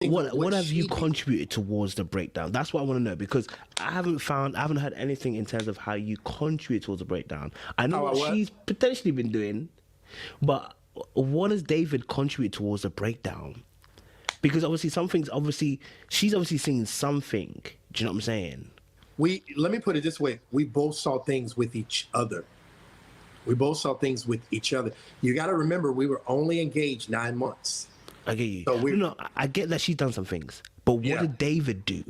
what have you she did. contributed towards the breakdown? That's what I want to know, because I haven't heard anything in terms of how you contribute towards the breakdown. I know How I what what? she's potentially been doing, but what does David contribute towards the breakdown? Because obviously she's obviously seeing something. Do you know what I'm saying? Let me put it this way: we both saw things with each other. We both saw things with each other. You got to remember, we were only engaged 9 months. I get you. So we, No, I get that she's done some things, but what yeah. did David do?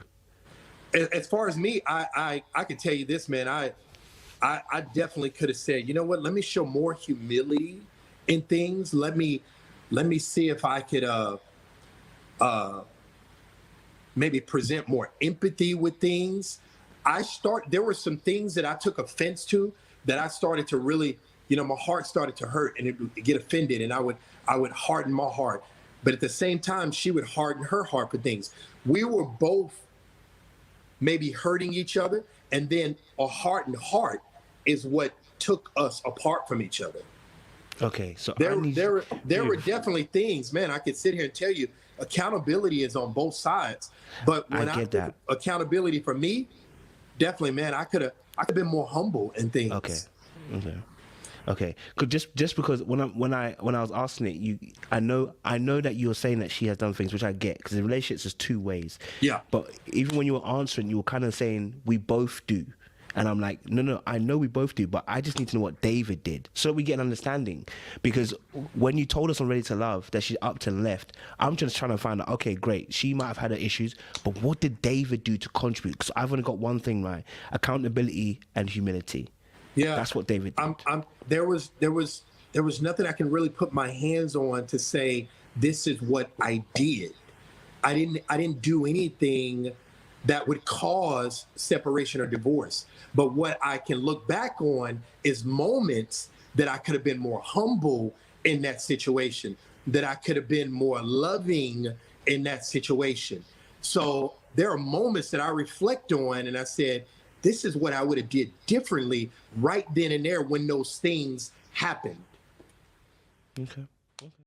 As far as me, I can tell you this, man. I definitely could have said, you know what? Let me show more humility in things. Let me see if I could uh maybe present more empathy with things. There were some things that I took offense to that I started to really, my heart started to hurt and it would get offended, and I would harden my heart. But at the same time, she would harden her heart for things. We were both maybe hurting each other, and then a hardened heart is what took us apart from each other. Okay, so There were definitely things, man. I could sit here and tell you accountability is on both sides. But when I get that. accountability for me, definitely, man, I could have been more humble in things. Okay. Cause just because when I was asking it, I know that you're saying that she has done things, which I get, because in relationships there's two ways. Yeah. But even when you were answering, you were kind of saying we both do. And I'm like, no, I know we both do, but I just need to know what David did so that we get an understanding. Because when you told us on Ready to Love that she's up to the left, I'm just trying to find out, okay, great, she might have had her issues, but what did David do to contribute? Because I've only got one thing right: accountability and humility. Yeah. That's what David did. There was nothing I can really put my hands on to say this is what I did. I didn't do anything that would cause separation or divorce. But what I can look back on is moments that I could have been more humble in that situation, that I could have been more loving in that situation. So there are moments that I reflect on and I said, this is what I would have did differently right then and there when those things happened. Okay.